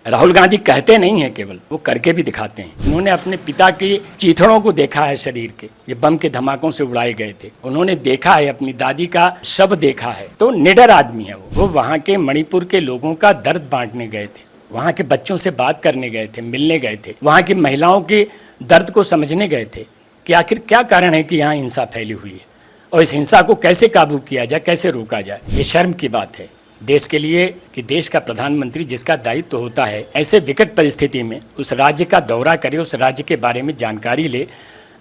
राहुल गांधी कहते नहीं हैं, केवल वो करके भी दिखाते हैं। उन्होंने अपने पिता की चीथड़ों को देखा है, शरीर के ये बम के धमाकों से उड़ाए गए थे। उन्होंने देखा है, अपनी दादी का शव देखा है। तो निडर आदमी है वो वहाँ के मणिपुर के लोगों का दर्द बांटने गए थे, वहाँ के बच्चों से बात करने गए थे, मिलने गए थे, वहाँ की महिलाओं के दर्द को समझने गए थे कि आखिर क्या कारण है कि यहाँ हिंसा फैली हुई है और इस हिंसा को कैसे काबू किया जाए, कैसे रोका जाए। ये शर्म की बात है देश के लिए कि देश का प्रधानमंत्री, जिसका दायित्व होता है ऐसे विकट परिस्थिति में उस राज्य का दौरा करे, उस राज्य के बारे में जानकारी ले।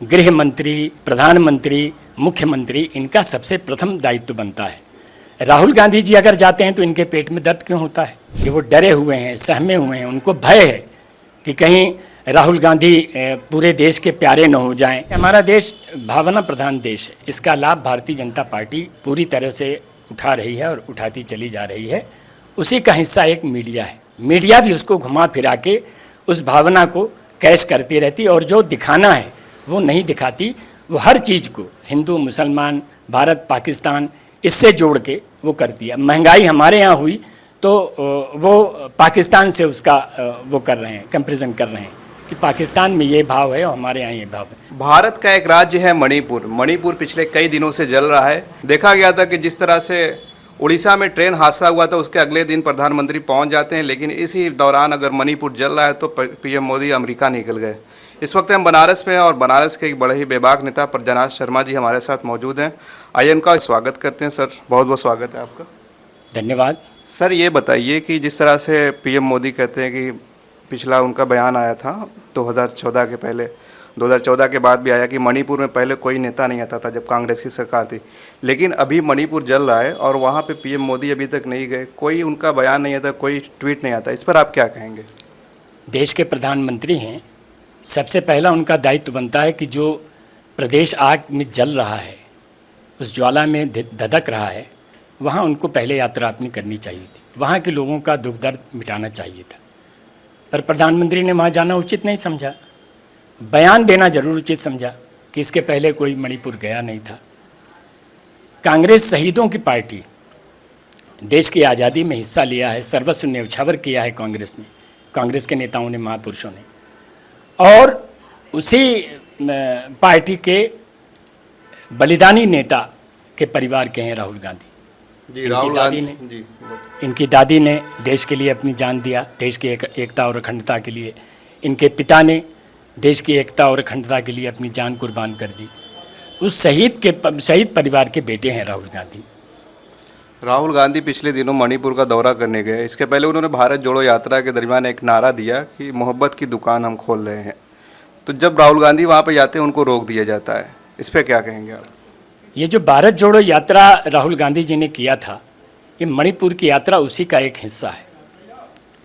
गृह मंत्री, प्रधानमंत्री, मुख्यमंत्री, इनका सबसे प्रथम दायित्व बनता है। राहुल गांधी जी अगर जाते हैं तो इनके पेट में दर्द क्यों होता है कि वो डरे हुए हैं, सहमे हुए हैं, उनको भय है कि कहीं राहुल गांधी पूरे देश के प्यारे न हो जाएं। हमारा देश भावना प्रधान देश है, इसका लाभ भारतीय जनता पार्टी पूरी तरह से उठा रही है और उठाती चली जा रही है। उसी का हिस्सा एक मीडिया है। मीडिया भी उसको घुमा फिरा के उस भावना को कैश करती रहती और जो दिखाना है वो नहीं दिखाती। वो हर चीज़ को हिंदू, मुसलमान, भारत, पाकिस्तान इससे जोड़ के वो करती है। महंगाई हमारे यहाँ हुई तो वो पाकिस्तान से उसका वो कर रहे हैं, कंपेरिजन कर रहे हैं कि पाकिस्तान में ये भाव है और हमारे यहाँ ये भाव है। भारत का एक राज्य है मणिपुर। मणिपुर पिछले कई दिनों से जल रहा है। देखा गया था कि जिस तरह से उड़ीसा में ट्रेन हादसा हुआ था उसके अगले दिन प्रधानमंत्री पहुंच जाते हैं, लेकिन इसी दौरान अगर मणिपुर जल रहा है तो पीएम मोदी अमेरिका निकल गए। इस वक्त हम बनारस में और बनारस के एक बड़े ही बेबाक नेता प्रजनाथ शर्मा जी हमारे साथ मौजूद हैं। आइए उनका स्वागत करते हैं। सर, बहुत बहुत स्वागत है आपका। धन्यवाद। सर, ये बताइए कि जिस तरह से पीएम मोदी कहते हैं कि पिछला उनका बयान आया था 2014 के पहले, 2014 के बाद भी आया कि मणिपुर में पहले कोई नेता नहीं आता था जब कांग्रेस की सरकार थी, लेकिन अभी मणिपुर जल रहा है और वहाँ पे पीएम मोदी अभी तक नहीं गए, कोई उनका बयान नहीं आता, कोई ट्वीट नहीं आता। इस पर आप क्या कहेंगे? देश के प्रधानमंत्री हैं, सबसे पहला उनका दायित्व बनता है कि जो प्रदेश आग में जल रहा है, उस ज्वाला में धधक रहा है, वहाँ उनको पहले यात्रा अपनी करनी चाहिए थी। वहाँ के लोगों का दुख दर्द मिटाना चाहिए था, पर प्रधानमंत्री ने वहाँ जाना उचित नहीं समझा। बयान देना जरूर उचित समझा कि इसके पहले कोई मणिपुर गया नहीं था। कांग्रेस शहीदों की पार्टी, देश की आज़ादी में हिस्सा लिया है, सर्वस्व न्यौछावर किया है कांग्रेस ने, कांग्रेस के नेताओं ने, महापुरुषों ने, और उसी पार्टी के बलिदानी नेता के परिवार के हैं राहुल गांधी जी। इनकी दादी ने देश के लिए अपनी जान दिया, देश की एकता और अखंडता के लिए। इनके पिता ने देश की एकता और अखंडता के लिए अपनी जान कुर्बान कर दी। उस शहीद परिवार के बेटे हैं राहुल गांधी। राहुल गांधी पिछले दिनों मणिपुर का दौरा करने गए। इसके पहले उन्होंने भारत जोड़ो यात्रा के दरमियान एक नारा दिया कि मोहब्बत की दुकान हम खोल रहे हैं। तो जब राहुल गांधी वहाँ पर जाते हैं उनको रोक दिया जाता है, इस पर क्या कहेंगे आप? ये जो भारत जोड़ो यात्रा राहुल गांधी जी ने किया था, ये मणिपुर की यात्रा उसी का एक हिस्सा है।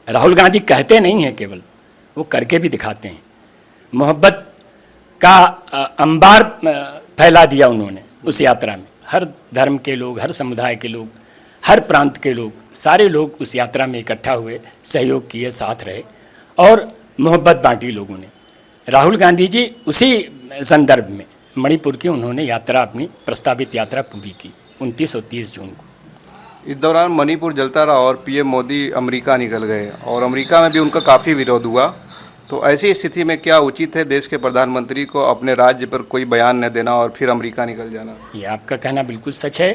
राहुल गांधी कहते नहीं हैं, केवल वो करके भी दिखाते हैं। मोहब्बत का अंबार फैला दिया उन्होंने उस यात्रा में। हर धर्म के लोग, हर समुदाय के लोग, हर प्रांत के लोग, सारे लोग उस यात्रा में इकट्ठा हुए, सहयोग किए, साथ रहे और मोहब्बत बांटी लोगों ने। राहुल गांधी जी उसी संदर्भ में मणिपुर की उन्होंने यात्रा, अपनी प्रस्तावित यात्रा पूरी की 29 और 30 जून को। इस दौरान मणिपुर जलता रहा और पीएम मोदी अमेरिका निकल गए और अमेरिका में भी उनका काफ़ी विरोध हुआ। तो ऐसी स्थिति में क्या उचित है देश के प्रधानमंत्री को अपने राज्य पर कोई बयान न देना और फिर अमेरिका निकल जाना? ये आपका कहना बिल्कुल सच है।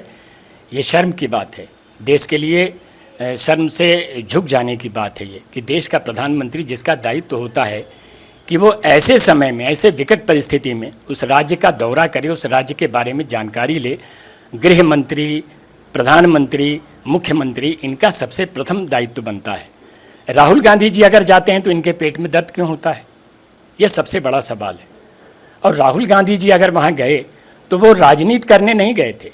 ये शर्म की बात है, देश के लिए शर्म से झुक जाने की बात है ये कि देश का प्रधानमंत्री, जिसका दायित्व होता है कि वो ऐसे समय में, ऐसे विकट परिस्थिति में उस राज्य का दौरा करे, उस राज्य के बारे में जानकारी ले। गृह मंत्री, प्रधानमंत्री, मुख्यमंत्री, इनका सबसे प्रथम दायित्व बनता है। राहुल गांधी जी अगर जाते हैं तो इनके पेट में दर्द क्यों होता है, यह सबसे बड़ा सवाल है। और राहुल गांधी जी अगर वहाँ गए तो वो राजनीति करने नहीं गए थे,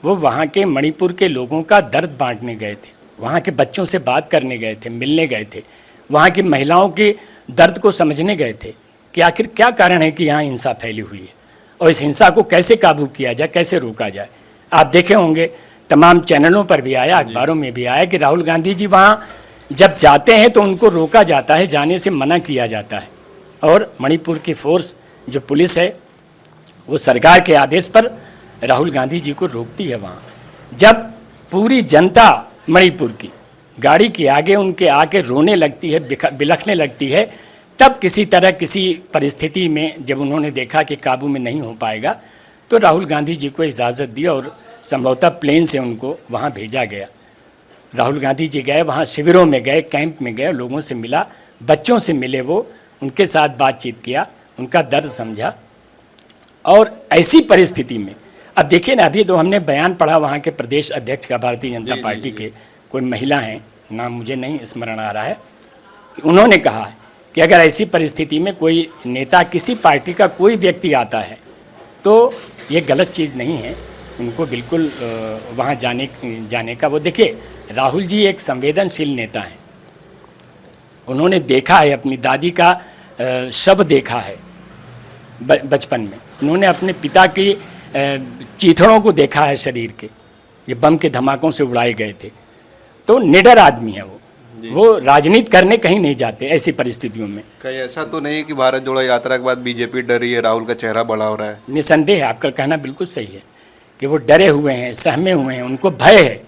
वो वहाँ के मणिपुर के लोगों का दर्द बांटने गए थे, वहाँ के बच्चों से बात करने गए थे, मिलने गए थे, वहाँ की महिलाओं के दर्द को समझने गए थे कि आखिर क्या कारण है कि यहाँ हिंसा फैली हुई है और इस हिंसा को कैसे काबू किया जाए, कैसे रोका जाए। आप देखे होंगे तमाम चैनलों पर भी आया, अखबारों में भी आया कि राहुल गांधी जी वहाँ जब जाते हैं तो उनको रोका जाता है, जाने से मना किया जाता है। और मणिपुर की फोर्स, जो पुलिस है, वो सरकार के आदेश पर राहुल गांधी जी को रोकती है वहाँ। जब पूरी जनता मणिपुर की गाड़ी के आगे उनके आके रोने लगती है, बिलखने लगती है, तब किसी तरह किसी परिस्थिति में जब उन्होंने देखा कि काबू में नहीं हो पाएगा तो राहुल गांधी जी को इजाज़त दी और संभवतः प्लेन से उनको वहाँ भेजा गया। राहुल गांधी जी गए, वहाँ शिविरों में गए, कैंप में गए, लोगों से मिला, बच्चों से मिले, वो उनके साथ बातचीत किया, उनका दर्द समझा। और ऐसी परिस्थिति में अब देखिए ना, अभी तो हमने बयान पढ़ा वहाँ के प्रदेश अध्यक्ष का, भारतीय जनता पार्टी के कोई महिला हैं, नाम मुझे नहीं स्मरण आ रहा है, उन्होंने कहा कि अगर ऐसी परिस्थिति में कोई नेता, किसी पार्टी का कोई व्यक्ति आता है तो ये गलत चीज़ नहीं है, उनको बिल्कुल वहाँ जाने का। वो देखिए, राहुल जी एक संवेदनशील नेता हैं, उन्होंने देखा है, अपनी दादी का शव देखा है बचपन में, उन्होंने अपने पिता की चीथड़ों को देखा है शरीर के, ये बम के धमाकों से उड़ाए गए थे। तो निडर आदमी है वो राजनीति करने कहीं नहीं जाते ऐसी परिस्थितियों में। कहीं ऐसा तो नहीं कि भारत जोड़ो यात्रा के बाद बीजेपी डर रही है, राहुल का चेहरा बड़ा हो रहा है? निसंदेह आपका कहना बिल्कुल सही है कि वो डरे हुए हैं, सहमे हुए हैं, उनको भय है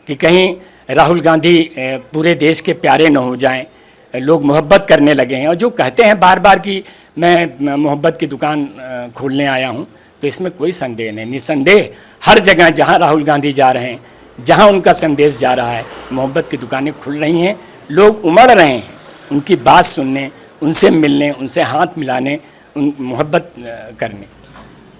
कि कहीं राहुल गांधी पूरे देश के प्यारे न हो जाएं, लोग मोहब्बत करने लगे हैं। और जो कहते हैं बार बार कि मैं मोहब्बत की दुकान खोलने आया हूं, तो इसमें कोई संदेह नहीं। निसंदेह हर जगह जहां राहुल गांधी जा रहे हैं, जहां उनका संदेश जा रहा है, मोहब्बत की दुकानें खुल रही हैं, लोग उमड़ रहे हैं उनकी बात सुनने, उनसे मिलने, उनसे हाथ मिलाने, मोहब्बत करने।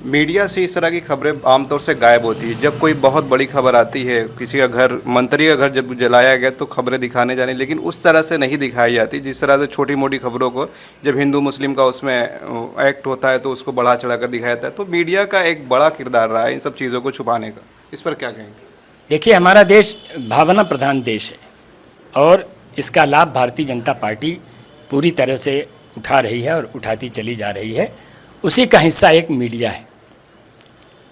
मीडिया से इस तरह की खबरें आमतौर से गायब होती है। जब कोई बहुत बड़ी खबर आती है, किसी का घर, मंत्री का घर जब जलाया गया तो खबरें दिखाने जाने, लेकिन उस तरह से नहीं दिखाई जाती जिस तरह से छोटी मोटी खबरों को जब हिंदू मुस्लिम का उसमें एक्ट होता है तो उसको बढ़ा चढ़ा कर दिखाया जाता है। तो मीडिया का एक बड़ा किरदार रहा है इन सब चीज़ों को छुपाने का, इस पर क्या कहेंगे? देखिए, हमारा देश भावना प्रधान देश है और इसका लाभ भारतीय जनता पार्टी पूरी तरह से उठा रही है और उठाती चली जा रही है। उसी का हिस्सा एक मीडिया है।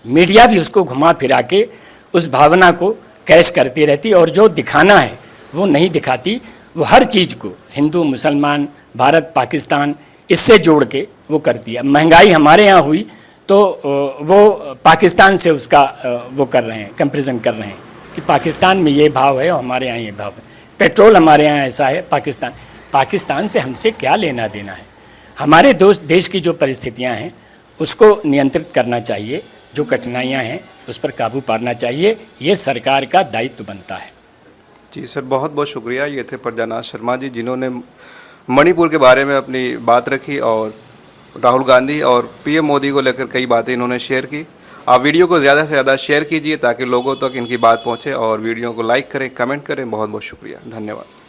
मीडिया भी उसको घुमा फिरा के उस भावना को कैश करती रहती और जो दिखाना है वो नहीं दिखाती। वो हर चीज़ को हिंदू मुसलमान, भारत पाकिस्तान, इससे जोड़ के वो करती है। महंगाई हमारे यहाँ हुई तो वो पाकिस्तान से उसका वो कर रहे हैं, कंपैरिजन कर रहे हैं कि पाकिस्तान में ये भाव है और हमारे यहाँ ये भाव है। पेट्रोल हमारे यहाँ ऐसा है, पाकिस्तान से हमसे क्या लेना देना है। हमारे देश की जो परिस्थितियाँ हैं उसको नियंत्रित करना चाहिए, जो कठिनाइयाँ हैं उस पर काबू पाना चाहिए, ये सरकार का दायित्व बनता है। जी सर, बहुत बहुत शुक्रिया। ये थे प्रजानाथ शर्मा जी, जिन्होंने मणिपुर के बारे में अपनी बात रखी और राहुल गांधी और पीएम मोदी को लेकर कई बातें इन्होंने शेयर की। आप वीडियो को ज़्यादा से ज़्यादा शेयर कीजिए ताकि लोगों तक इनकी बात पहुंचे और वीडियो को लाइक करें, कमेंट करें। बहुत बहुत शुक्रिया, धन्यवाद।